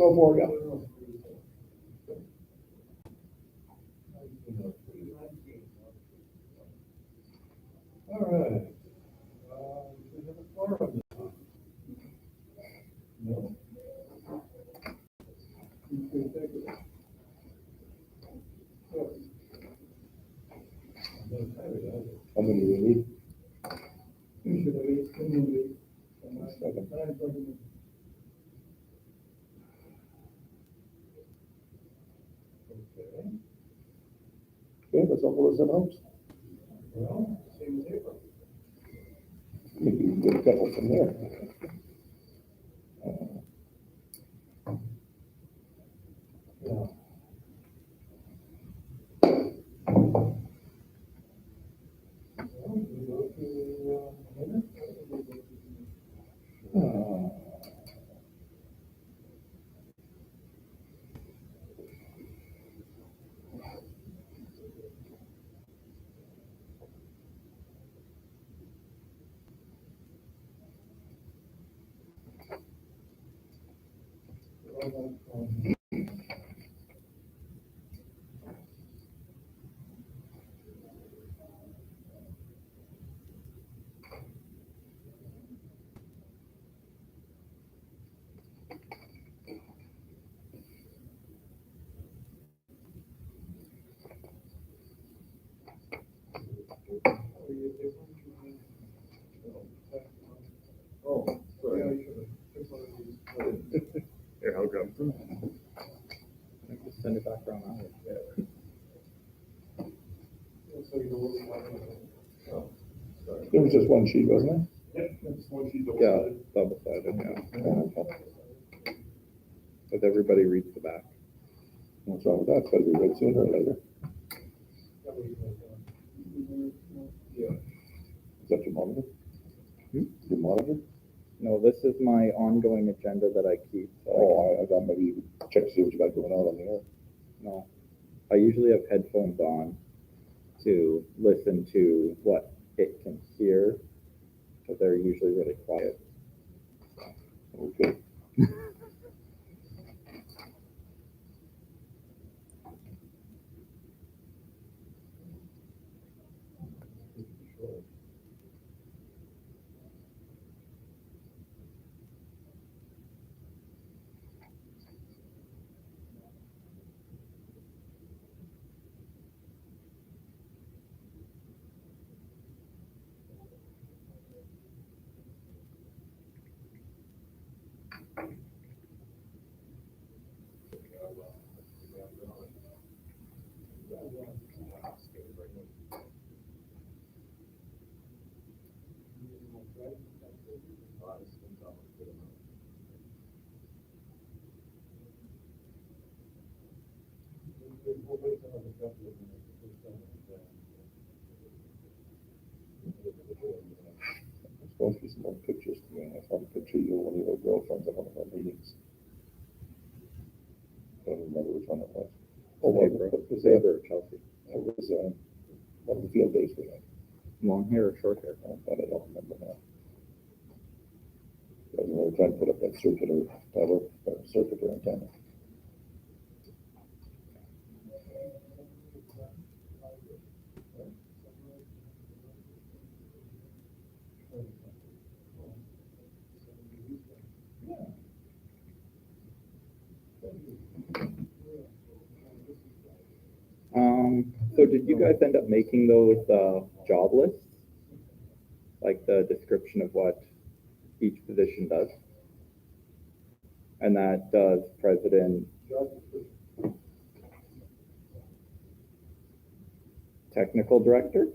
go for you. All right. We have a quorum this time. No? How many do we need? Okay, that's all those in house. Well, same as April. Maybe we can get a couple from there. Yeah. Well, we go to minutes. Oh, sorry. Yeah, you should have. Took one of these. Here, I'll grab some. I just send it back around. So you know what we're talking about. Oh, sorry. There was just one sheet, wasn't Yep, that's one sheet. Yeah, double-sided, yeah. But everybody reads the back. What's wrong with that? Because we read sooner or later. Yeah. Is that your monitor? Your monitor? No, this is my ongoing agenda that I keep. So Oh, I got maybe you check to see what you got going on the air. no, I usually have headphones on to listen to what it can hear, but they're usually really quiet. Okay. There's supposed to be some more pictures to me. I saw a picture of you and one of your girlfriends at one of our meetings. I don't remember which one it was. Oh, well, it was Saber, Chelsea. It was one of the field days we had. Long hair or short hair? But I don't remember now. Because we were trying to put up that circular tower, circular antenna. So did you guys end up making those job lists? Like the description of what each position does? And that does president, technical director?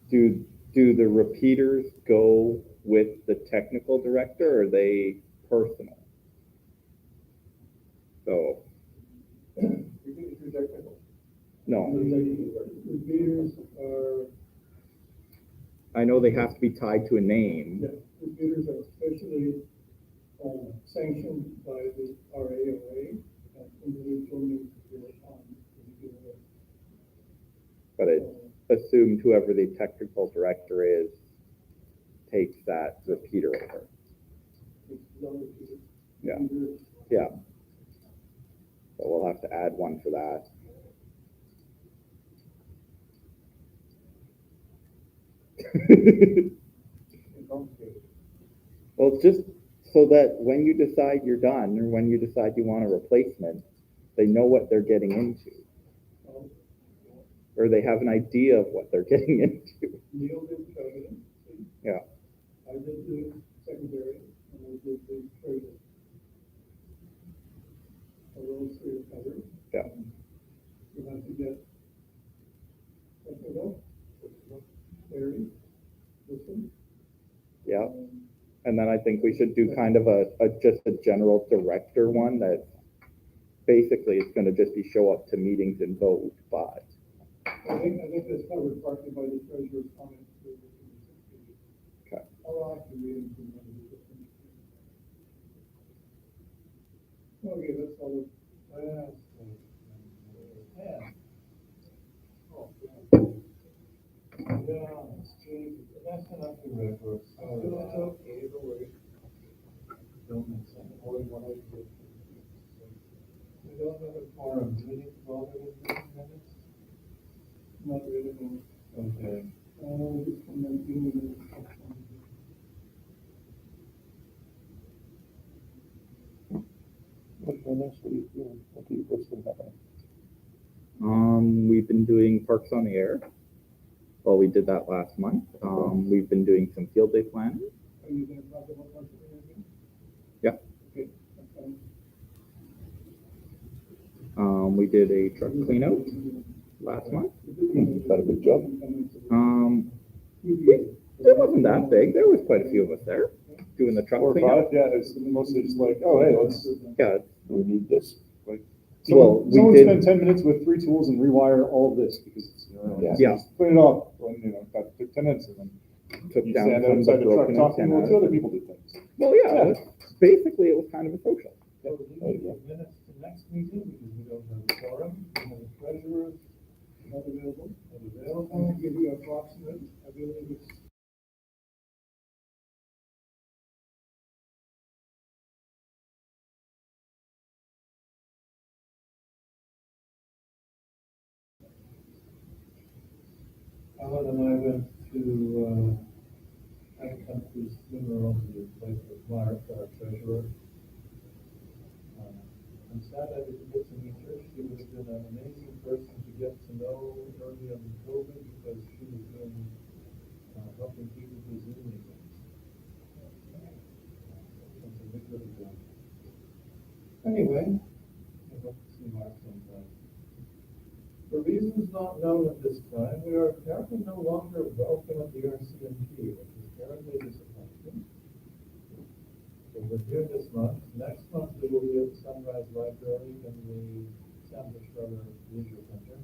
Do the repeaters go with the technical director, or are they personal? So, no. Repeaters are, I know they have to be tied to a name. yeah, repeaters are officially sanctioned by the RAOA, and individual needs to be on the repeater. But it's assumed whoever the technical director is takes that repeater over. It's non-repeater. Yeah. Yeah. So we'll have to add one for that. Well, it's just so that when you decide you're done, or when you decide you want a replacement, they know what they're getting into, or they have an idea of what they're getting into. Neil did president. Yeah. I did the secretary, and I did the treasurer. So those three are covered. Yeah. You have to get technical, clarity, listen. Yeah. And then I think we should do kind of a just a general director one that basically it's going to just be show up to meetings and vote, but. I think that's covered partly by the treasurer's comments. Okay. I'll have to read them from one of the different. Okay, that's all. Yeah. Yeah, it's changed. That's enough to record. That's okay, don't worry. Don't miss it. Only one I did. We don't have a forum. Do we need to bother with these minutes? Not really, no. Okay. Just from them being. What's what are you doing? What's been happening? We've been doing Parks on the Air. Well, we did that last month. We've been doing some field day planning. Are you going to talk about Parks and Rec again? Yeah. Okay, that's fine. We did a truck clean out last month. Is that a big job? It wasn't that big. There was quite a few of us there doing the truck 4 or clean out. 5, yeah, it's mostly just like, oh, hey, let's, Yeah. we need this. Like, Well, someone we spend 10 minutes with 3 tools and rewire all of this because it's, Yeah. just clean it off, and, that took 10 minutes, and then Took you down stand some of the outside the truck broken talking to antennas. other people did things. Well, yeah. Basically, it was kind of a social. So we need minutes to next meeting because we don't have a forum, we have a treasurer not available. I'll give you approximate, I believe it's. Alan and I went to, country's funeral to replace with Mark, our treasurer. I'm sad I didn't get to meet her. She would have been an amazing person to get to know early on in COVID because she was doing, helping people do Zoom meetings. Something we could have done. Anyway, I hope to see Mark sometime. For reasons not known at this time, we are apparently no longer welcome at the RCMP, which is terribly disappointing. So we're here this month. Next month we will be at the Sunrise Library in the Sandwich Brother Leisure Center.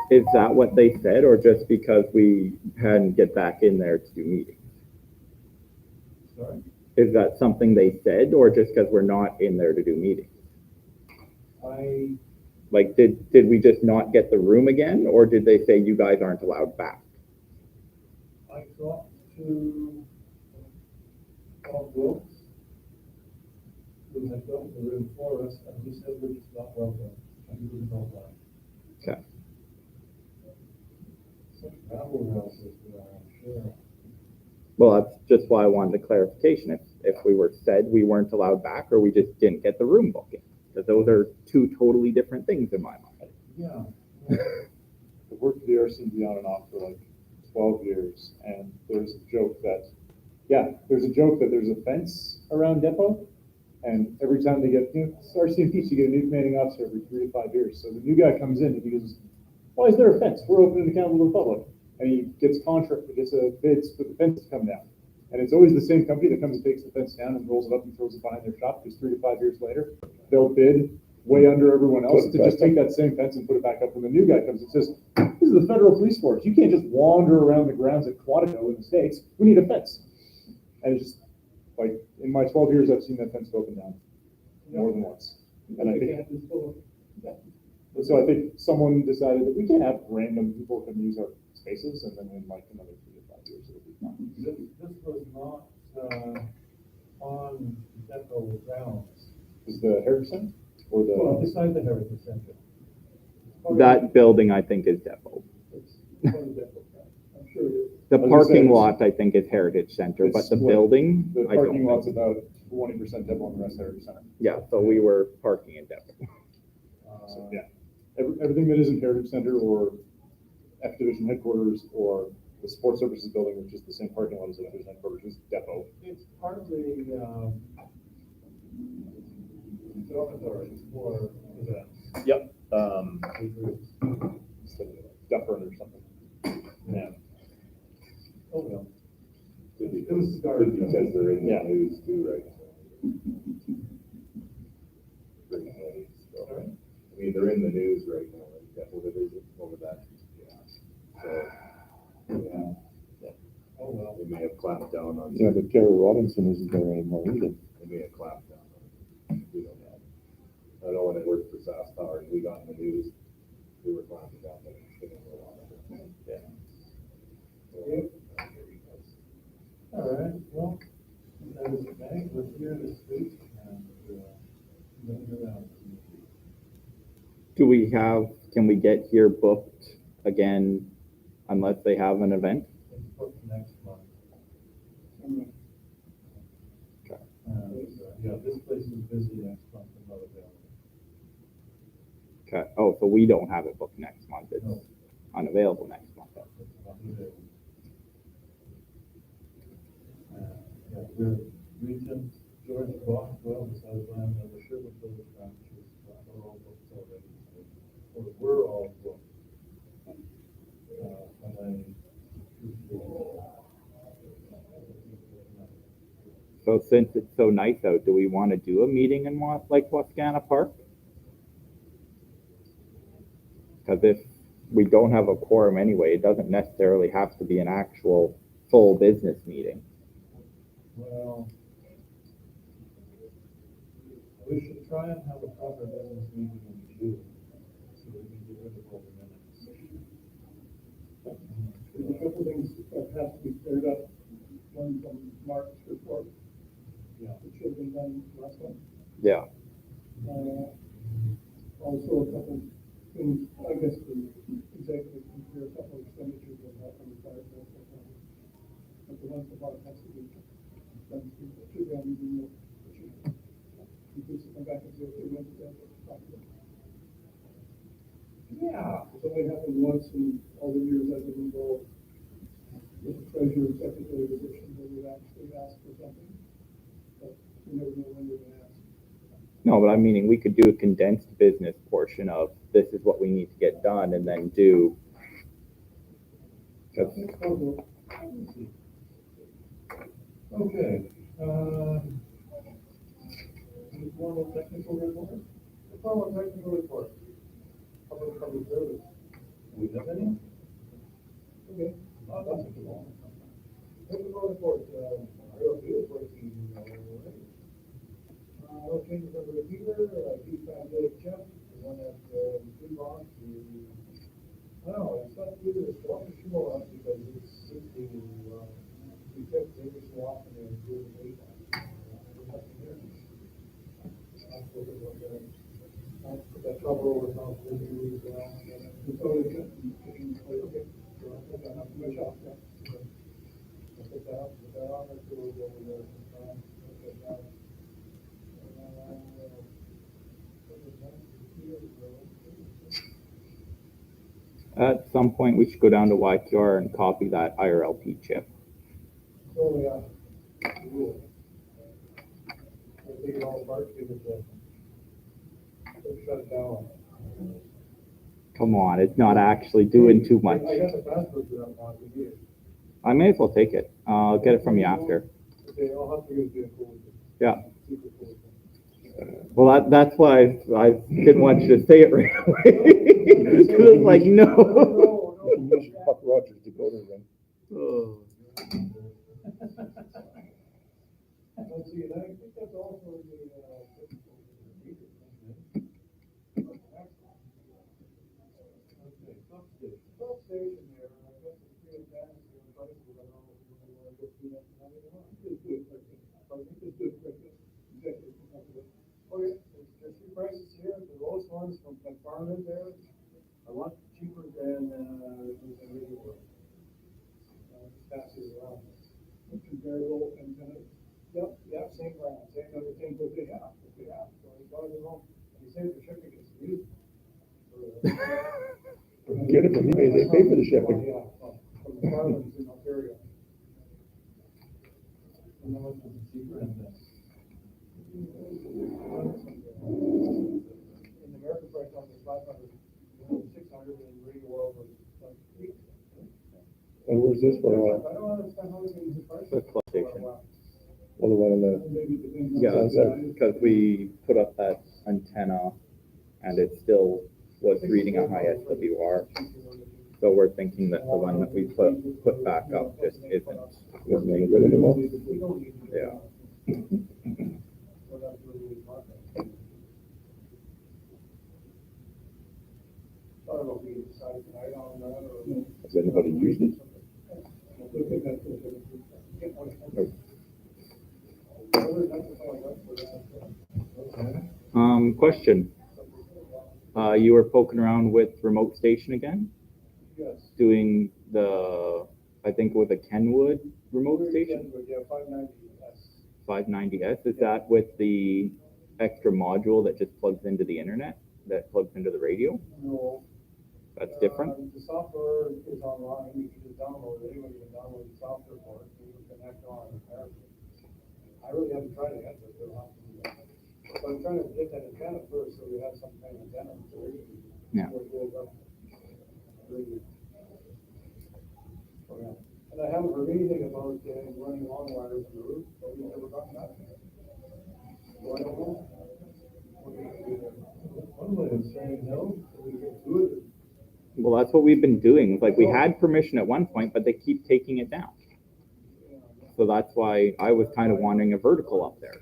Is that what they said, or just because we hadn't get back in there to do meetings? Sorry? Is that something they said, or just because we're not in there to do meetings? Like, did we just not get the room again, or did they say you guys aren't allowed back? I talked to Bob Wilkes, who had built the room for us, and he said we're just not welcome, and he didn't know why. Okay. Such rabble rousers we are, I'm sure. Well, that's just why I wanted a clarification. If we were said we weren't allowed back, or we just didn't get the room booking, because those are 2 totally different things in my mind. Yeah. I've worked for the RCMP on and off for like 12 years, and there's a joke that there's a fence around depot, and every time they get, RCMP should get a new commanding officer every 3 to 5 years. So the new guy comes in and he goes, why is there a fence? We're open and accountable to the public. And he gets bids for the fence to come down. And it's always the same company that comes and takes the fence down and rolls it up and throws it behind their shop, because 3 to 5 years later, they'll bid way under everyone else to just take that same fence and put it back up. When the new guy comes and says, this is the federal police force. You can't just wander around the grounds at Quantico in the States. We need a fence. And it's just, like, in my 12 years, I've seen that fence go up and down more than once. And I think, so I think someone decided that we can't have random people come use our spaces, and then in like another 3 to 5 years, it'll be This was not, on depot grounds. Is the Heritage Center or Well, the, beside the Heritage Center. That building, I think, is depot. It's part of depot ground. I'm sure it is. The I was gonna say parking it's- lot, I think, is Heritage Center, but It's the what- building, the I don't parking know. lot's about 20% depot and the rest Heritage Center. Yeah, so we were parking in depot. So, yeah, everything that isn't Heritage Center or F Division headquarters or the Sports Services building, which is the same parking lot as the F Division headquarters, is depot. It's part of the, dormitory for events. Yep. Big groups. Dufferin or something. Yeah. Oh, well. Could be It was the could be garden. because they're in the Yeah. news too, right? Big news, so. Sorry? I mean, they're in the news right now, like that, what it is, over that, yeah. So, yeah, Oh, well. they may have clamped down on. Yeah, but Gary Robinson isn't there anymore either. They may have clamped down on it. We don't know. I know when I worked for SAS Power and we got in the news, we were clamping down, but it's getting a little on it. Yeah. Yep. All right, well, that is okay. We're here this week and, moving around. Do we have, can we get here booked again unless they have an event? It's booked next month. Okay. Yeah, this place is busy next month, I'm not available. Okay, oh, so we don't have it booked next month, it's No. unavailable next month. It's not available. Yeah, we're Regent, George Boswell, besides Lamb, and the Sherwood Village branches, are all booked already. Or we're all booked. And So since it's so nice out, do we want to do a meeting in like Wascana Park? Because if we don't have a quorum anyway, it doesn't necessarily have to be an actual full business meeting. well, we should try and have a proper business meeting in June, so we can get rid of all the minutes. There's a couple things that have to be cleared up. One from Mark's report, Yeah. which should have been done last one. Yeah. Also a couple things, I guess the executive can clear a couple of expenditures that have from the fire. But the one for Mark has to be done through, should be on the email. You could come back and say, okay, when did that get? Yeah. It's only happened once in all the years I've been involved with the treasurer and secretary position, where we've actually asked for something, but we never know when they're gonna ask. No, but I'm meaning we could do a condensed business portion of this is what we need to get done and then do. Okay, any formal technical report? The formal technical report. Public service. Do we have any? Okay. Technical report, RLP is working, No changes on the repeater, D5 did check, the one that, we lost, no, it's not either the storm or show up because it's simply, we check every so often and do the data. There's nothing there. I'll put that cover over top of the news, it's already got, okay. So I'll put that up, much off, yeah. I'll put that on there, so we'll go over there sometime, look at that. At some point, we should go down to YQR and copy that IRLP chip. So, yeah. We'll take it all apart, give it a, shut it down. Come on, it's not actually doing too much. I got the password to that one, we need it. I may as well take it. I'll get it from you after. Okay, I'll have to go do a cool. Yeah. Super cool. Well, that's why I didn't want you to say it right away. Because it's like, no. You can use Buck Rogers to go to them. Oh. Let's see, and I think that's all for the, okay, substation there, I got some free advantage here, prices, I don't know if you a lot cheaper than radio world. Passes around. Comparable antennas. Yep, same brand, same everything, what they have. So as far as I know, and you say for shipping, it's used. Get it from eBay, they pay for the shipping. Yeah, from the farmers in Ontario. And how much was the cheaper and then? In the American price on was 500, 600, and radio world was like 8. And where's this for? I don't understand how we can use the price. The club station. Well, the one in the, Maybe it depends on Yeah, the size. because we put up that antenna and it still was reading a high SWR. So we're thinking that the one that we put back up just isn't isn't any good anymore. We don't need to. Yeah. We're not really market. I don't know if we decide tonight on that or. Has anybody used it? Question. You were poking around with remote station again? Yes. Doing I think it was a Kenwood remote station? Yeah, 590S. 590S, is that with the extra module that just plugs into the internet, that plugs into the radio? No. That's different? The software is online, you can just download it, anyone can download the software for it, and you can connect on the comparison. I really haven't tried it yet, but we'll have to do that. So I'm trying to get that antenna first, so we have some kind of antenna. Yeah. Before it goes up. Really. Oh, yeah. And I haven't heard anything about running long wires in the roof, but we've never gotten that. So I don't know. What are we gonna do there? One way of saying no, so we can do it. Well, that's what we've been doing. Like, we had permission at one point, but they keep taking it down. So that's why I was kind of wanting a vertical up there.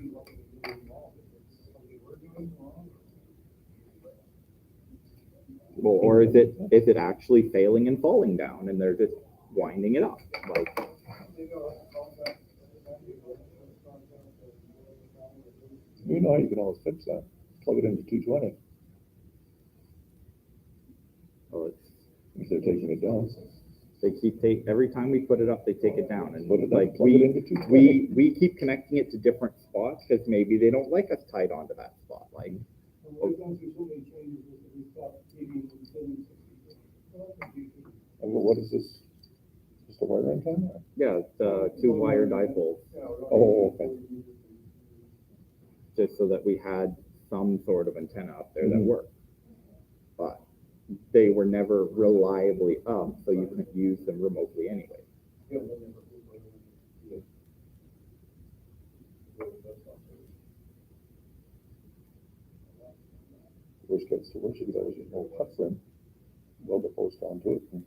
Well, or is it actually failing and falling down and they're just winding it up? Like, You know, you can always fix that. Plug it into 220 well, it's, if they're taking it down. they keep every time we put it up, they take it down. And Put it up, like plug it into 220. we keep connecting it to different spots because maybe they don't like us tied onto that spot. Like, We've gone through so many changes that we stopped taking and sending. And what is this? Just a wire antenna? yeah, it's 2 wire dipoles, Oh, okay. just so that we had some sort of antenna up there that Mhm. worked. But they were never reliably up, so you couldn't use them remotely anyway. Worst comes to worst, you could always use an old hot frame. Weld the post onto it and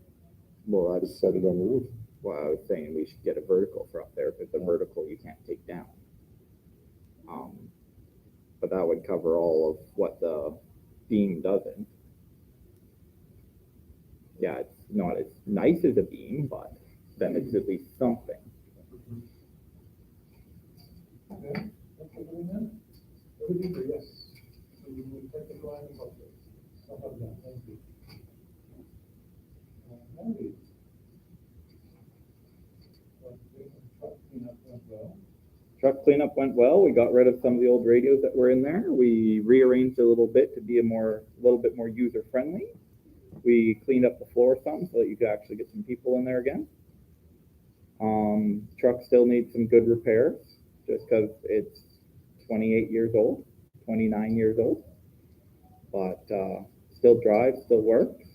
Well, that's just set it on the roof. why I was saying we should get a vertical for up there, because the vertical you can't take down. But that would cover all of what the beam doesn't. Yeah, it's not as nice as a beam, but then it's at least something. Okay, that's everything then? Everything for yes. So we will take the line and go. I'll have that, thank you. Alright. Truck cleanup went well. We got rid of some of the old radios that were in there. We rearranged a little bit to be a little bit more user friendly. We cleaned up the floor some so that you could actually get some people in there again. Truck still needs some good repairs just because it's 28 years old, 29 years old, but still drives, still works.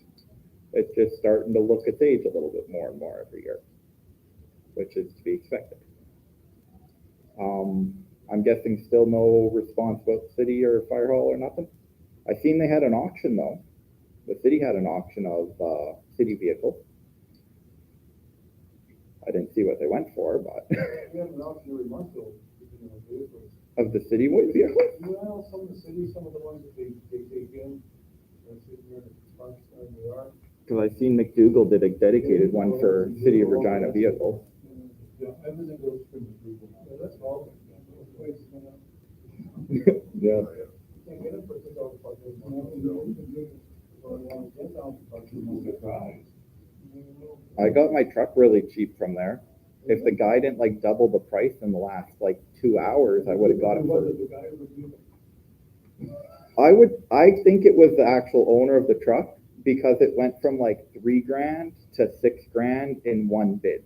It's just starting to look its age a little bit more and more every year, which is to be expected. I'm guessing still no response about the city or fire hall or nothing. I seen they had an auction though. The city had an auction of city vehicles. I didn't see what they went for, but We have an option every month though, vehicles. of the city vehicles. Well, some of the cities, some of the ones that they take in, they're sitting here in the parks and they are. Because I seen McDougal did a dedicated one for City of Regina vehicles. Yeah, everything goes through the Google. Yeah, that's all. Prices went up. Yeah. Can't get it for $2 bucks. So I want to get out, but you know, the drive. I got my truck really cheap from there. If the guy didn't like double the price in the last like 2 hours, I would have got it for. The guy who was using. I think it was the actual owner of the truck because it went from like $3,000 to $6,000 in one bid.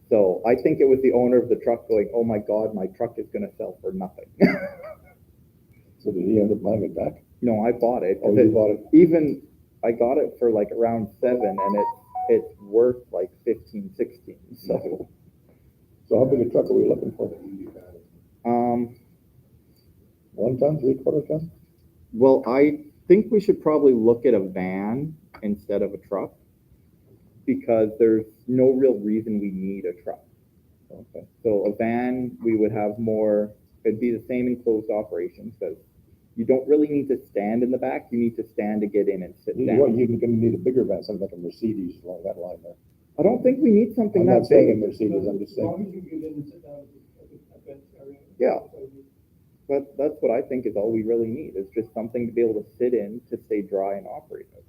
So I think it was the owner of the truck going, "Oh my God, my truck is going to sell for nothing." So did he end up buying it back? No, I bought it. Oh, you bought it? Even I got it for like around 7, and it's worth like 15, 16. So, So how big a truck are we looking for? 1 ton, 3/4 ton? well, I think we should probably look at a van instead of a truck because there's no real reason we need a truck. Okay. So a van, we would have more, it'd be the same enclosed operations because you don't really need to stand in the back. You need to stand to get in and sit You're down. gonna need a bigger van, something like a Mercedes along that line there. I don't think we need something I'm that not saying a big. Mercedes, I'm just As long saying. as you get in and sit down at that area. Yeah. But that's what I think is all we really need is just something to be able to sit in to stay dry and operate it.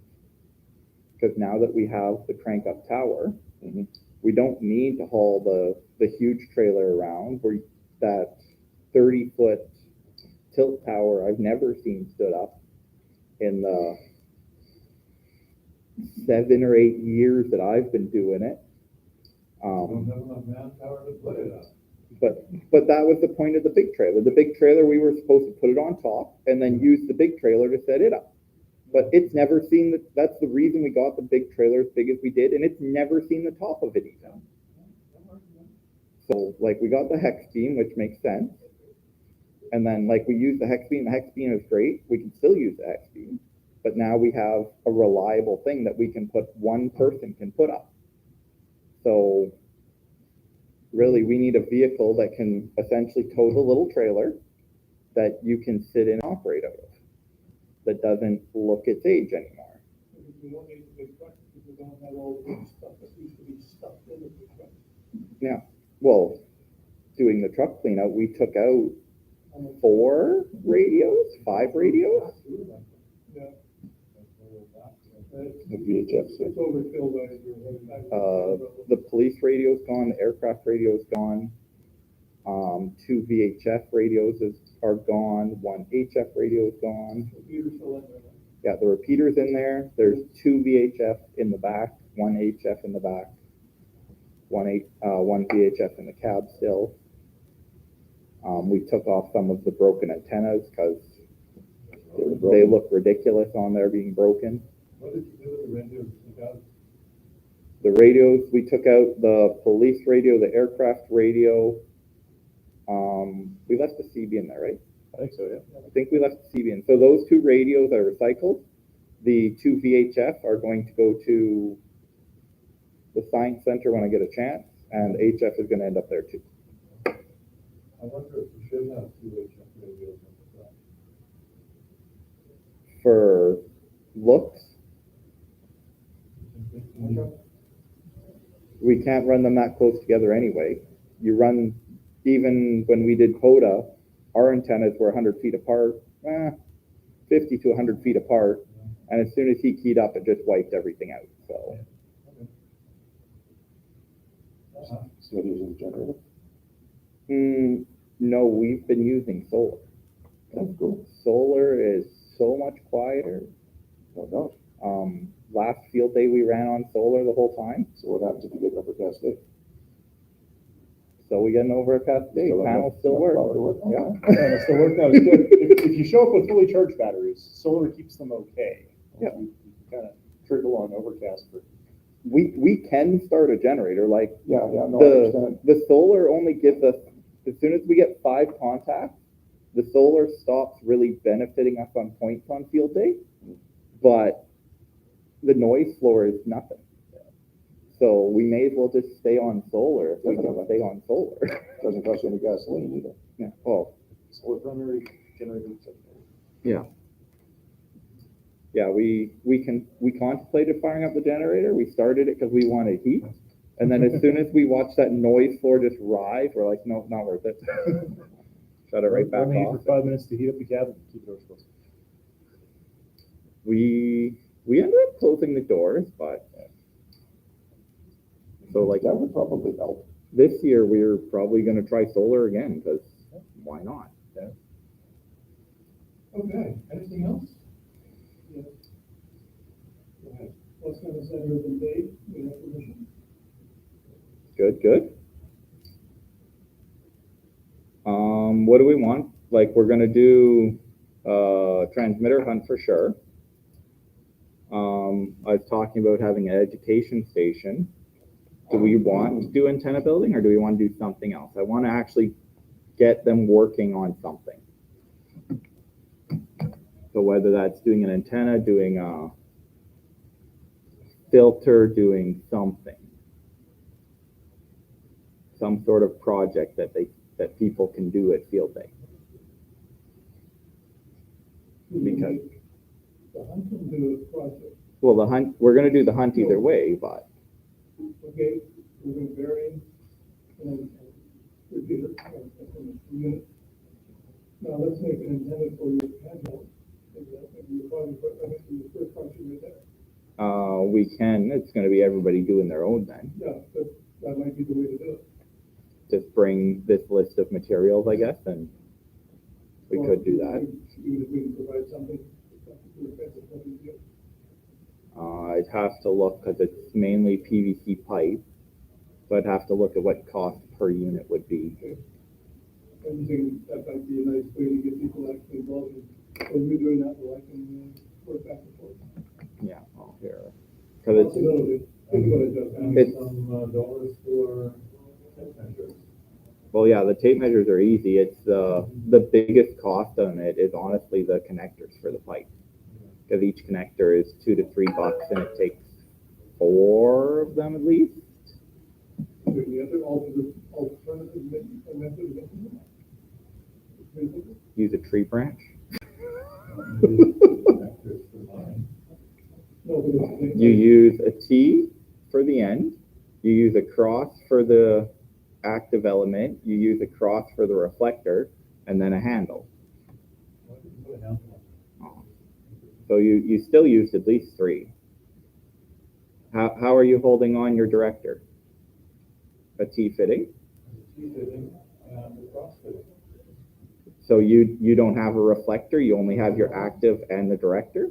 Because now that we have the crank up tower, Mhm. we don't need to haul the huge trailer around where that 30-foot tilt tower I've never seen stood up in the 7 or 8 years that I've been doing it. Don't have enough manpower to put it up. But that was the point of the big trailer. The big trailer, we were supposed to put it on top and then use the big trailer to set it up. But it's never seen that's the reason we got the big trailer as big as we did, and it's never seen the top of it even. So like we got the hex beam, which makes sense. And then like we use the hex beam is great. We can still use the hex beam. But now we have a reliable thing that we can put, one person can put up. So really we need a vehicle that can essentially tow the little trailer that you can sit in and operate out of, that doesn't look its age anymore. You don't need a big truck, because you don't have all the big stuff that used to be stuffed in the big truck. Yeah, well, doing the truck cleanout, we took out 4 radios, 5 radios. Yeah. The VHFs. It's overfilled by The police radio's gone, the aircraft radio's gone. 2 VHF radios are gone, 1 HF radio is gone. Computer's still in there. Yeah, the repeater's in there. There's 2 VHF in the back, 1 HF in the back, 1 VHF in the cab still. We took off some of the broken antennas because they look ridiculous on there being broken. What did you do with the radios? The radios, we took out the police radio, the aircraft radio. We left the CB in there, right? I think so, yeah. I think we left the CB in. So those 2 radios are recycled. The 2 VHF are going to go to the science center when I get a chance, and HF is going to end up there too. I wonder if we should have 2 HF radios in the truck. For looks, we can't run them that close together anyway. You run, even when we did POTA, our antennas were 100 feet apart, 50 to 100 feet apart, and as soon as he keyed up, it just wiped everything out. So, Still using the generator? no, we've been using solar. That's cool. Solar is so much quieter. No doubt. Last field day we ran on solar the whole time. So what happens if you get an overcast day? So we get an overcast day, panels still work. Yeah. And it still worked out. It's good. If you show up with fully charged batteries, solar keeps them okay. Yeah. You kind of trickle on overcast for. We can start a generator. Like Yeah, no, I understand. the solar only gives us, as soon as we get 5 contacts, the solar stops really benefiting us on points on field day, but the noise floor is nothing. So we may as well just stay on solar if we can stay on solar. Doesn't cost you any gasoline either. Yeah. Well, Solar primary generator. yeah. Yeah, we contemplated firing up the generator. We started it because we wanted heat. And then as soon as we watched that noise floor just rise, we're like, no, not worth it. Shut it right back Only off. for 5 minutes to heat up the cabin. Keep it closed. we ended up closing the doors, but so like That would probably help. this year we're probably going to try solar again because why not? Okay, anything else? Yeah. What's kind of center has been paid, we have permission. Good. What do we want? Like we're gonna do transmitter hunt for sure. I was talking about having an education station. Do we want to do antenna building or do we want to do something else? I want to actually get them working on something. So whether that's doing an antenna, doing a filter, doing something. Some sort of project that people can do at field day. Because The hunt can do a project, well, the hunt, we're going to do the hunt either way, but okay, we're going to vary and repeater, unit. Now, let's make an antenna for your handheld. Maybe your probably put, I think your first function right there. we can. It's going to be everybody doing their own then. Yeah, that might be the way to do it. Just bring this list of materials, I guess, and we Or could do that. Even if we can provide something to affect the public view. I'd have to look because it's mainly PVC pipe, so I'd have to look at what cost per unit would be. I'm thinking that might be a nice way to get people actually involved in, when you're doing that, well, I can work back and forth. Yeah, well, here, because it's Possibility, think what it does. And It's- some dollars for tape measures. well, yeah, the tape measures are easy. It's the biggest cost on it is honestly the connectors for the pipe, because each connector is $2 to $3, and it takes 4 of them at least. The other alternative method of making it. Use a tree branch. Connectors for mine. No, but it's. You use a T for the end. You use a cross for the active element. You use a cross for the reflector, and then a handle. Why did you put a handle on So you still used at least 3. How are you holding on your director? A T fitting? it? The T-fitting and the cross-fitting. So you don't have a reflector. You only have your active and the director.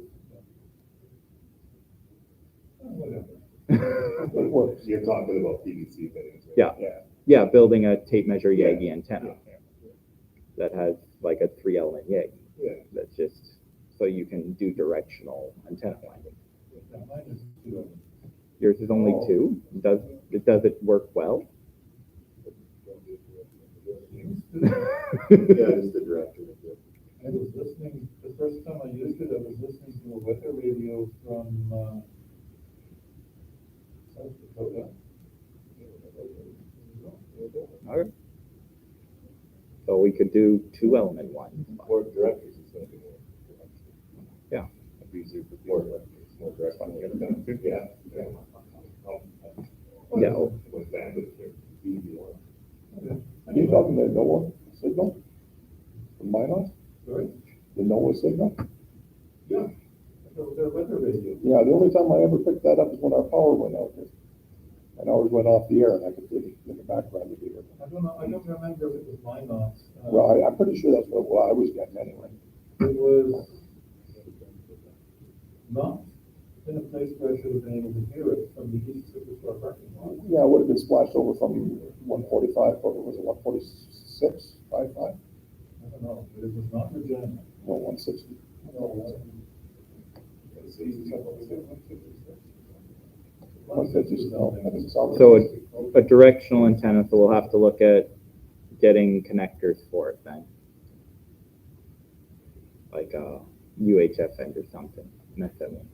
Whatever. It works. You're talking about PVC fittings, right? Yeah. Yeah. Yeah, building a tape measure Yagi Yeah. antenna that has like a 3-element Yagi. Yeah. That's just so you can do directional antenna finding. Yeah, mine is 2 of them. Yours is only 2. Does it work well? Yeah, just the director. I was listening, the first time I used it, I was listening to a weather radio from South Dakota. Okay. So we could do 2-element ones. More directors is gonna be more. Yeah. It'd be easier for more directors, more direct on the other end. Yeah. Yeah. With bandwidth, there, easy one. Are you talking the NOAA signal? From Minot? Sorry? The NOAA signal? Yeah. Their weather radio. Yeah, the only time I ever picked that up is when our power went out. And ours went off the air and I could see it in the background of the air. I don't know, I don't remember if it was Minot. Well, I'm pretty sure that's what I was getting anyway. It was not in a place where I should have been able to hear it from the east of the store parking lot. Yeah, it would have been splashed over from 145, or was it 146, 55? I don't know, but it was not Regina. No, 160. No, 150, no, I think it's all. So a directional antenna. So we'll have to look at getting connectors for it then, like a UHF end or something. Necessarily.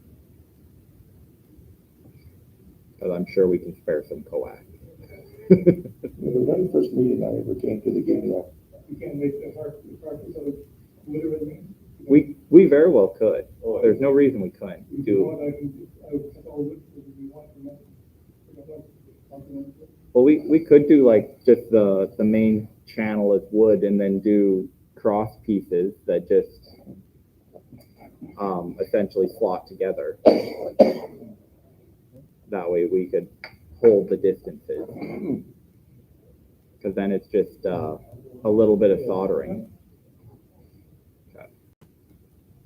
Because I'm sure we can spare some coax. The very first meeting I ever came to, they gave me a, You can't make the park out of literally. We very well could. There's no reason we couldn't If you do. want, I would always, if you want, something. Well, we could do like just the main channel as wood and then do cross pieces that just essentially slot together. That way we could hold the distances. Because then it's just a little bit of soldering. Okay.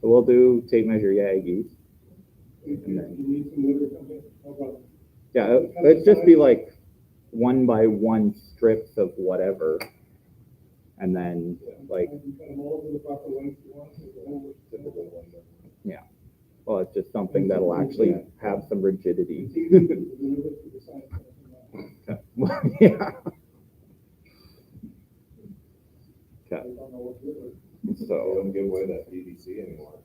So we'll do tape measure Yagis. You need some wood or something? No problem. Yeah, it'd just be like 1 by 1 strips of whatever. And then like, You can cut them all over the proper way if you want. Typical one. yeah. Well, it's just something that'll actually have some rigidity. Yeah. Okay. So they don't give away that PVC anymore.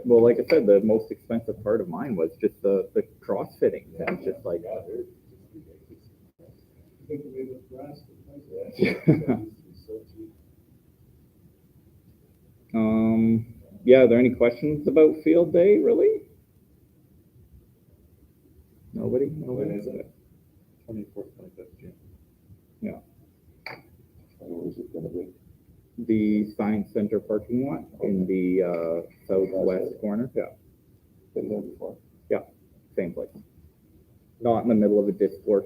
Well, like I said, the most expensive part of mine was just the cross fitting. It's just like, yeah, are there any questions about field day, really? Nobody? When is it? 24th, 25th June. Yeah. Where is it gonna be? The Science Center parking lot in the southwest corner. Yeah. Been there before. Yeah, same place. Not in the middle of a disc golf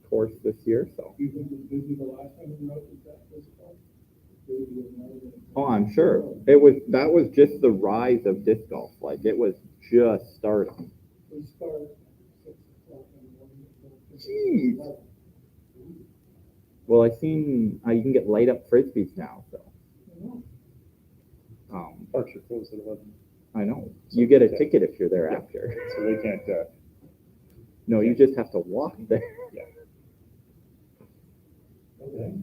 course this year, so. You think it was busy the last time you wrote this call? Oh, I'm sure. That was just the rise of disc golf. Like it was just starting. We start at 6 o'clock in the morning. Jeez. Well, I've seen you can get light up frisbees now, so. Parks are closed at 11, I know. You get a ticket if you're there after. so they can't, No, you just have to walk there. Okay.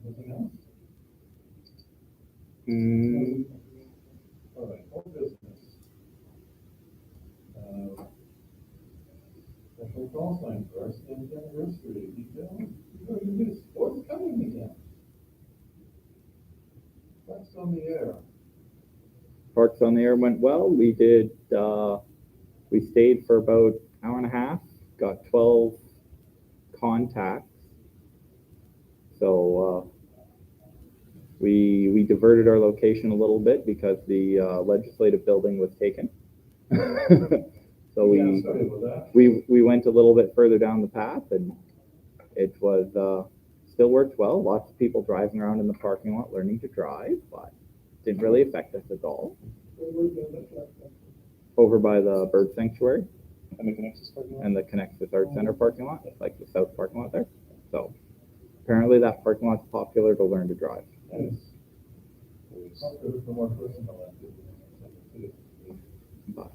Anything else? All right, old business. Special call sign for our 10th anniversary. Detail. Sports coming again. That's on the air. Parks on the Air went well. We did, we stayed for about an hour and a half, got 12 contacts. So we diverted our location a little bit because the legislative building was taken. So we went a little bit further down the path, and it was still worked well. Lots of people driving around in the parking lot learning to drive, but didn't really affect us at all. Over by the bird sanctuary and the Connexus parking lot. and the Connexus Art Center parking lot, like the south parking lot there. So apparently that parking lot's popular to learn to drive. Nice. For more personal But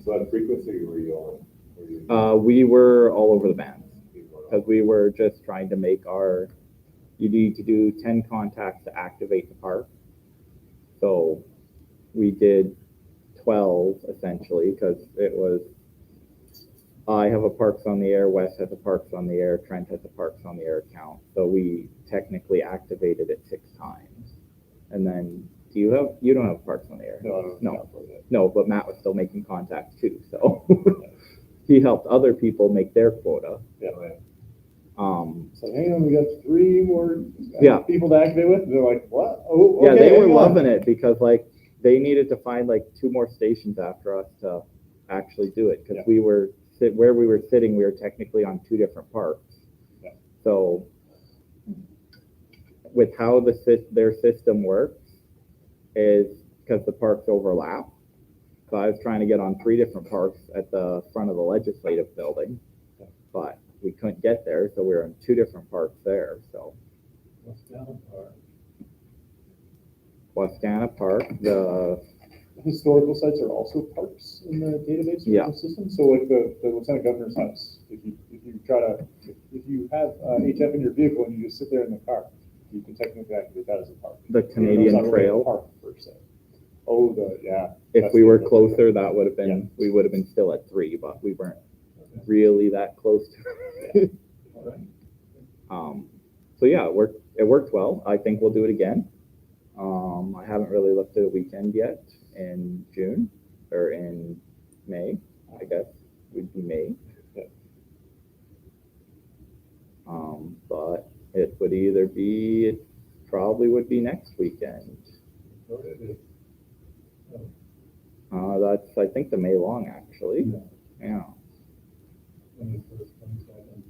So at frequency, were you on? we were all over the bands because we were just trying to make you need to do 10 contacts to activate the park. So we did 12 essentially because it was, I have a Parks on the Air, Wes has a Parks on the Air, Trent has a Parks on the Air account. So we technically activated it 6 times. And then you don't have Parks on the Air? No, but Matt was still making contacts too. So he helped other people make their quota. Yeah. So hang on, we got 3 more people to activate with. They're like, what? Oh, okay, yeah, they were loving it because like they needed to find like 2 more stations after us to actually do it because we were where we were sitting. We were technically on 2 different parks. Yeah. So with how their system works is because the parks overlap. So I was trying to get on 3 different parks at the front of the legislative building, but we couldn't get there, so we were in 2 different parks there. So Wascana Park, the historical sites are also parks in the database system. So like the Lieutenant Governor's house, if you have HF in your vehicle and you just sit there in the car, you can technically activate that as a park. The Canadian Trail. Park per se. Oh, if we were closer, that would have been, we would have been still at 3, but we weren't really that close to it. So yeah, it worked well. I think we'll do it again. I haven't really looked at a weekend yet in June or in May, I guess would be May. But it would either be, it probably would be next weekend. So it is. That's, I think, the May long, actually. Yeah. 21st, 22nd.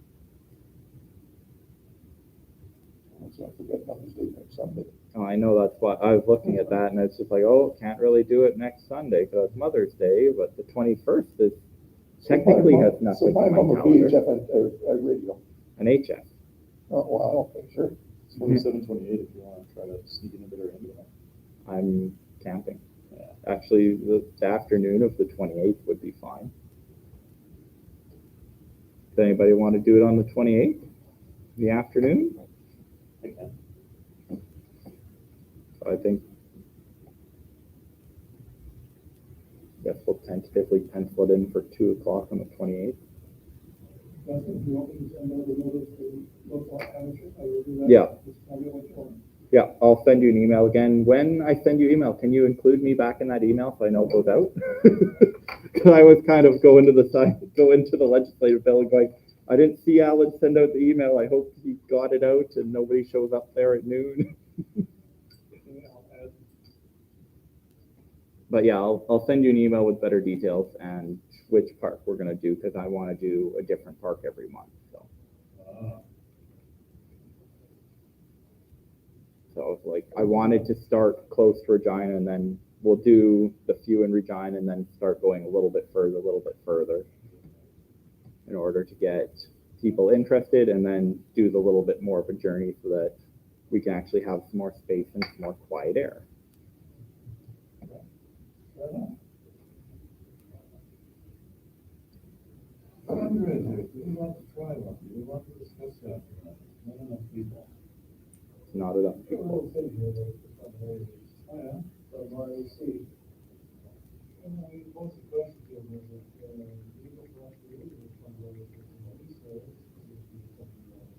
Let's not forget Mother's Day next Sunday. Oh, I know, that's what, I was looking at that and it's just like, oh, can't really do it next Sunday because it's Mother's Day, but the 21st is, technically has nothing So my on mom my would be calendar. HF at radio. An HF. Oh, wow, okay, sure. 27, 28, if you want to try to sneak in a bit early. I'm camping. Yeah. Actually, the afternoon of the 28th would be fine. Does anybody want to do it on the 28th? In the afternoon? I can. I think, guess we'll tentatively pencil it in for 2 o'clock on the 28th. Justin, do you want me to send out a notice to local amateur? I will do that. Yeah. Just tell me what you want. Yeah, I'll send you an email again. When I send you email, can you include me back in that email so I know it goes out? Because I was kind of go into the legislative bill and going, I didn't see Alan send out the email. I hope he got it out and nobody shows up there at noon. But yeah, I'll send you an email with better details and which park we're gonna do because I want to do a different park every month. So it's like I wanted to start close to Regina and then we'll do the few in Regina and then start going a little bit further in order to get people interested and then do the little bit more of a journey so that we can actually have some more space and some more quiet air. Fundraisers, we want to try one, we want to discuss that, not enough people. It's not enough A people. little thing here, though, for fundraisers. Oh, yeah? From RAC. And I mean, most of the questions here was that, legal for us to use this fundraiser for money, so it would be something that,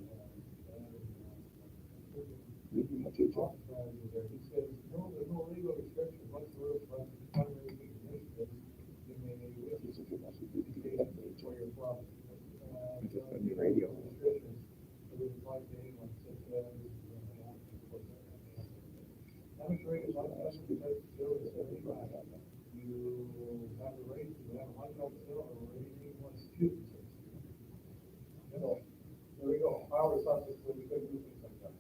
Maybe much HF. He says, no, there's no legal restriction whatsoever for fundraising initiatives. You may It's a good message to get that to for HF. your profit. Just on your radio. Restrictions, it would apply to anyone such as, amateur is like us, we take service every Friday. You have the right to have a hot dog sale or anything you want to choose. So, there we go, our responsibility, we could do things like that.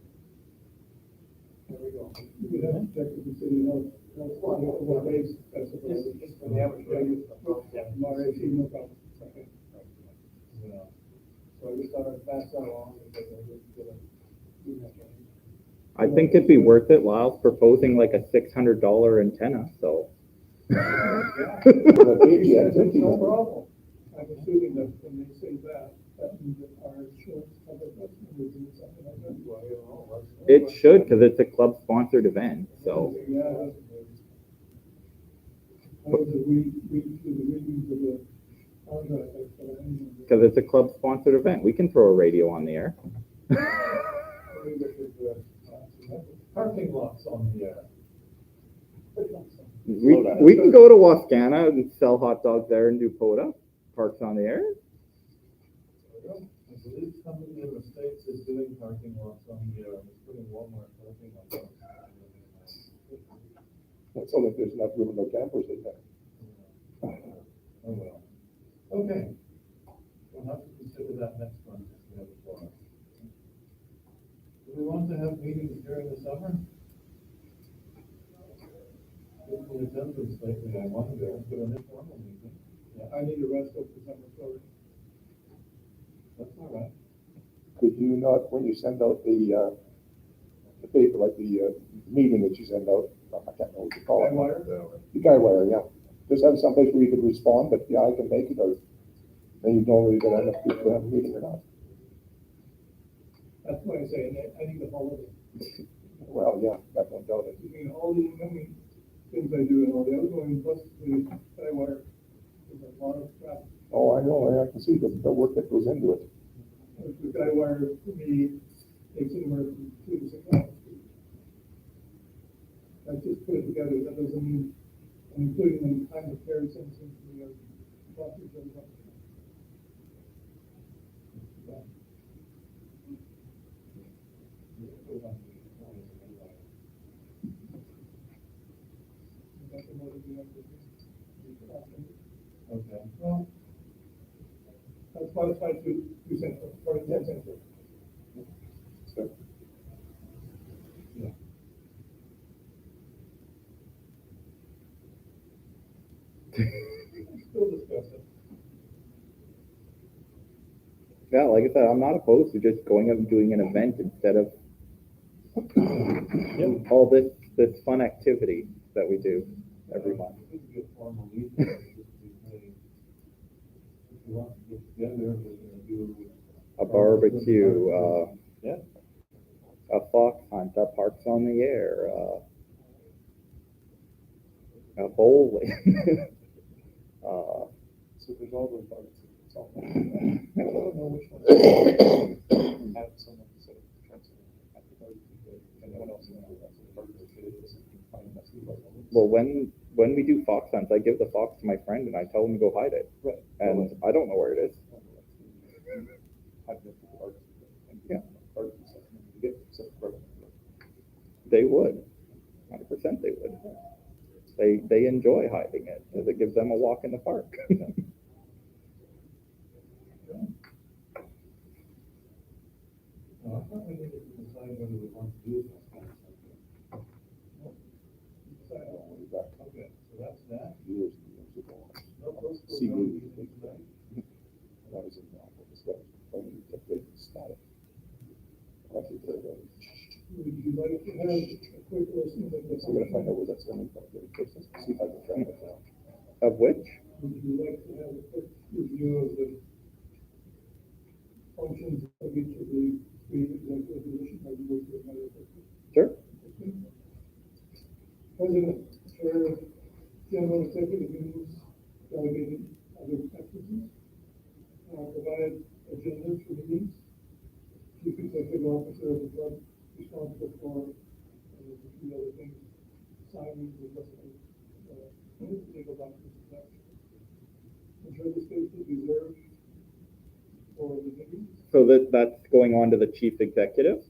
There we go. We have to check with the city health, what days, that's the. Just for the amateur. RAC, no problem. Okay. Yeah. So I just thought I'd pass that along because I didn't get a, do that. I think it'd be worth it. Lyle's proposing like a $600 antenna, so. Well, maybe, I think No you- problem. I'm assuming that when they say that, that means that our insurance covers us, and we do something like that. Well, you know, It should, because it's a club-sponsored event, so. Yeah. How does it read through the readings of the contract? Because it's a club-sponsored event. We can throw a radio on the air. Parking lots on the air. We can go to Wascana and sell hot dogs there and do POTA. Parks on the air. I believe somebody in the States is doing parking lots on the air, it's putting Walmart parking lots. That's only if there's enough room in the campers in there. Oh, well. Okay. We'll have to consider that next one if we have a forum. Do we want to have meetings during the summer? If the attendance lately, I wonder, but an informal meeting. I need to rest over the summer, sorry. That's all right. Could you not, when you send out the paper, like the meeting that you send out, I can't know what you call it. Guy-wire? The guy wire, yeah. Just have someplace where you could respond, but yeah, I can make it, or then you know whether you're gonna have people to have a meeting or not. That's why I say, I need a holiday. Well, yeah, that won't doubt it. Between all the many things I do and all the other ones, plus the Guy-wire, there's a lot of crap. Oh, I know, I can see the work that goes into it. The Guy-wire, for me, takes anywhere from 2 to 6 hours. I just put it together, that doesn't mean, I'm including the time of care, since we are talking to them. That's another thing I could do. Okay, well, That's fine, 2 cents, or 10 cents. So, still discussing. Yeah, like I said, I'm not opposed to just going out and doing an event instead of all this fun activity that we do every month. It could be a formal meeting, just to say, if you want to get together, we're gonna do. A barbecue, Yeah. a fox hunt, a parks on the air, a bowling. So there's all those bugs. It's all. I Uh, don't know which one. Have someone sort of transfer at the barbecue, and no one else knows that's a barbecue. well, when we do fox hunts, I give the fox to my friend and I tell him to go hide it. Right. And I don't know where it is. Yeah. They would. 100% they would. They enjoy hiding it because it gives them a walk in the park. No, I thought we needed to decide whether we want to do this kind of something. Okay, so that's that. years and years ago. No, those See, don't we- need to be tonight. That was in the office, that was only the big static. I think that, Would you like to have a quick listen of the? so I'm gonna find out where that's coming from, see if I can track it down. Of which? Would you like to have a quick review of the functions of each of the three executive positions, or you go through another? Sure. President, chair, general executive meetings, delegated other activities, provide agendas for meetings, chief executive officer of the club responsible for, a few other things, signings and legal documents and such. Ensure the space is reserved for the meetings. So that's going on to the chief executive?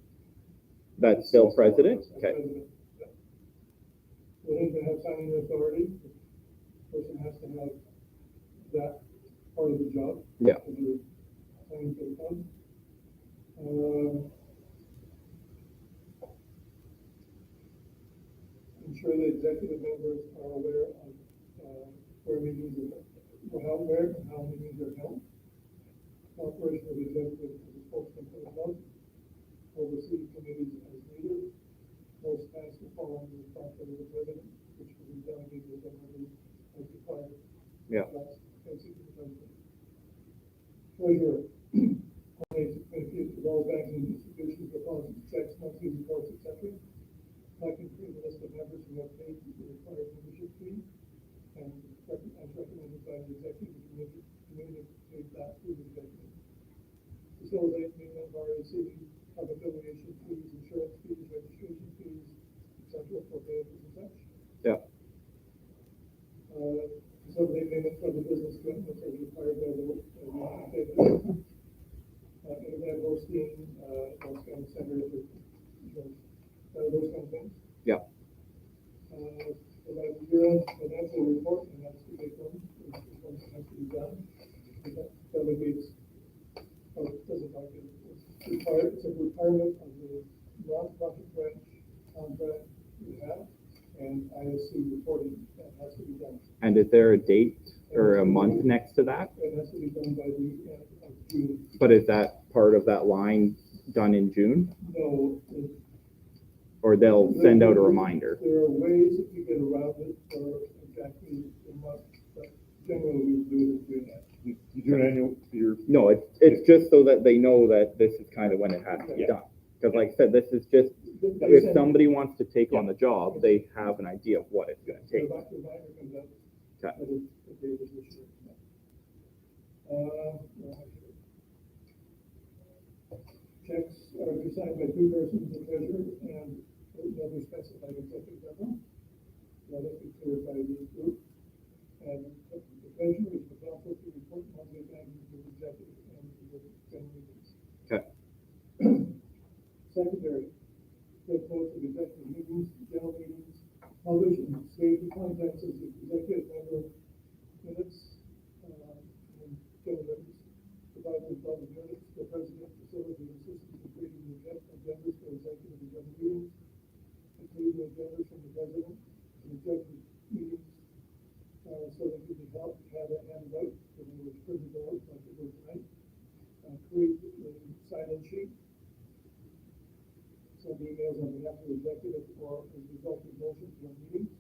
That's still president? Okay. President, yeah. For him to have signing authority, the person has to have that part of the job. Yeah. To do signing for the club. Ensure the executive members are aware of, where meetings are held, where and how meetings are held. Operation of the executive as a spokesman for the club. Oversee committees as needed. Most tasks will fall under the responsibility of the president, which will be delegated generally as required. Yeah. That's basically the president. Treasurer, coordinates activities of all banking institutions, deposits, checks, monthly reports, etc. I can create a list of members who have paid the required membership fee, and as recommended by the executive committee, communicate that to the executive. Facilitate payment of RAC, of affiliation fees, insurance fees, registration fees, etc. for payables and such. Yeah. Facilitate payment for the business commitments as required by the internet hosting, those kind of centers, those kind of things. Yeah. Provide year-end financial report, and that's the big one, which is one that has to be done. That delegates, doesn't like it, it's a requirement of the non-profit branch contract we have, and ISC reporting that has to be done. And is there a date or a month next to that? It has to be done by the end of June. But is that part of that line done in June? No, Or they'll send out a reminder? there are ways that you get around it for exactly a month, but generally we do it in June. You do an annual, your. No, it's just so that they know that this is kind of when it has to be Yeah. done. Because like I said, this is just, if somebody wants to take on the job, they have an idea of what it's gonna take. The reminder comes out. Okay. That is the date of this year. Checks are to be signed by two persons, the treasurer and the other specified executive level. Let it be cleared by this group. And the treasurer is responsible to report monthly banking to the executive and to the general meetings. Okay. Secretary take notes of executive meetings, general meetings, publish and save the contents of the executive member minutes, and general minutes. Provide the public minutes, the president, facility, and assistance in creating the agendas for executive and general meetings. Include the agendas from the president and executive meetings, so they can be helped, have it handed out, so they will printed out like it was tonight. Create the sign-in sheet. Send emails on behalf of the executive or as a result of motions or meetings.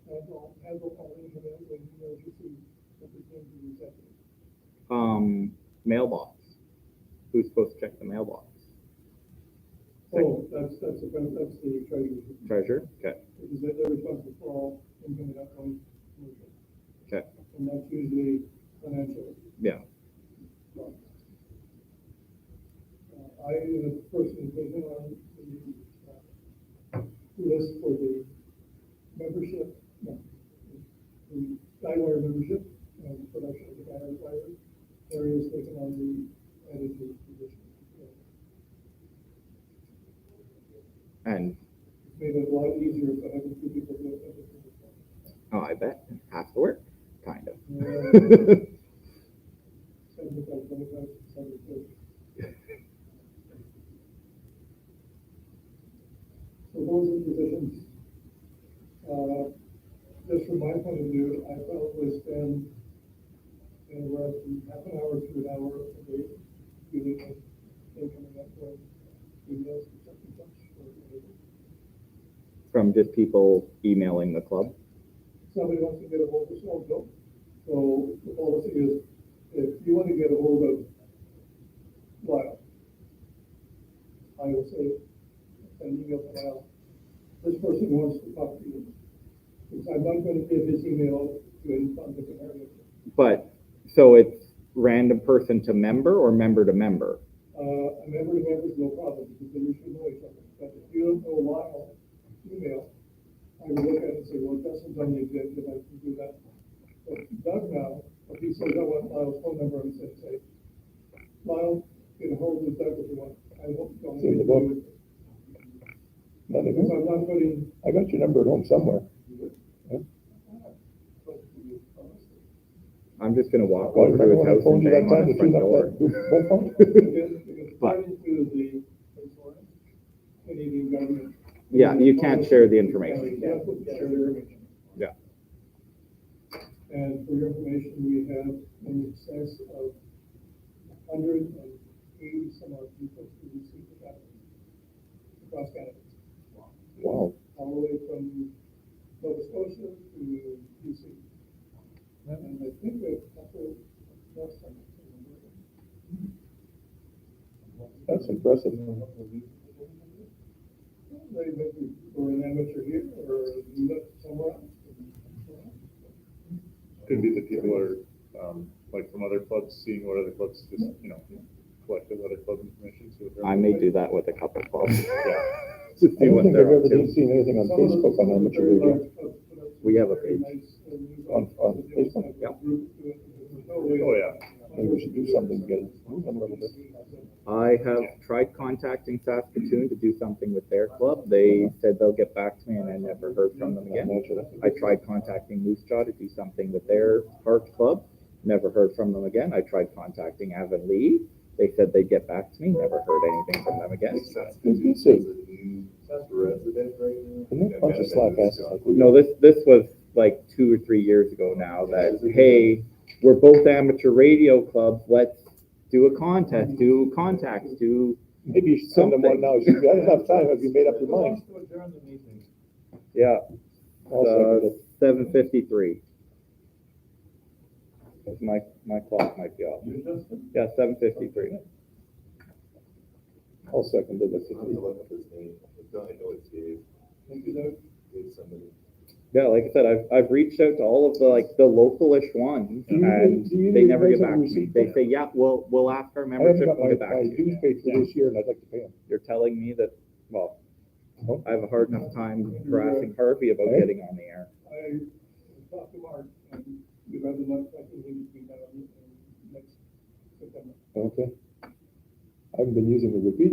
And handle all incoming when emails received that pertain to the executive. Mailbox. Who's supposed to check the mailbox? Oh, that's the treasurer. Treasurer? Okay. Because they're responsible for all incoming, outgoing commercial. Okay. And that's usually financial. Yeah. I am the person taking on the list for the membership, the guidewire membership and production of the guidewire. Area is taken on the editor position. And It's made it a lot easier if I have two people do it. oh, I bet half the work, kind of. 75, 25, 70. So those are the positions. Just from my point of view, I probably spend anywhere from half an hour to an hour a day doing incoming outgoing emails and such and such. From just people emailing the club. Somebody wants to get a hold of so the policy is, if you want to get a hold of Lyle, I will say, send an email to Lyle. This person wants to talk to you. Because I'm not going to give his email to any public area. But so it's random person to member or member to member? A member to member is no problem because they usually know each other. But if you don't know Lyle email, I would look at it and say, well, Justin's on the executive, I can do that. But Doug now, if he says, I want Lyle's phone number, and say, Lyle, get a hold of Doug if you want. I won't. It's in the book. Because I'm not putting. I got your number at home somewhere. I'm just gonna walk Well, over to remember his when I house phoned and you that bang on time to his front tune up door. that mobile phone? Because But- according to the Canadian government. Yeah, you can't share the information. You can't share the information. Yeah. And for your information, we have in excess of 180 some odd people who receive the capital across Canada. Wow. All the way from Nova Scotia to BC. And I think we have a couple last time. That's impressive. They maybe were an amateur here or you look somewhere else. Could be that people are, like from other clubs, seeing what other clubs just, collected other club information. See what they're I may do that with a couple clubs. Yeah. To I see don't what think I've they're ever up to. seen anything on Facebook on amateur radio. We have a page. On Facebook? Yeah. Oh, yeah. Maybe we should do something to get it moving a little bit. I have tried contacting Saskatoon to do something with their club. They said they'll get back to me and I never heard from them again. I tried contacting Moose Jaw to do something with their park club. Never heard from them again. I tried contacting Avonlea. They said they'd get back to me. Never heard anything from them again. Who's this? Isn't Resident right now. it a bunch of slap asses like we No, this was like 2 or 3 years ago now that, hey, we're both amateur radio clubs. Let's do a contest, do contacts, do, Maybe you should send them one now. You should- I don't have time. Have you made up your mind? yeah, I'll second it. 7:53. My clock might be off. Yeah, 7:53. I'll second it. I'll have to look up his name. I know it's Dave. Dave somebody. Yeah, like I said, I've reached out to all of the localish ones Do you- and do you they never guys get have back to me. received They that? say, yeah, we'll ask our I haven't membership got and my get back to dues you. paid for this year and I'd like to pay them. You're telling me that, well, No? I have a hard enough time harassing Harvey about Hey? getting on the air. I talked to Mark and we'd rather not, I think we need to be done next September. Okay. I haven't been using the repeater.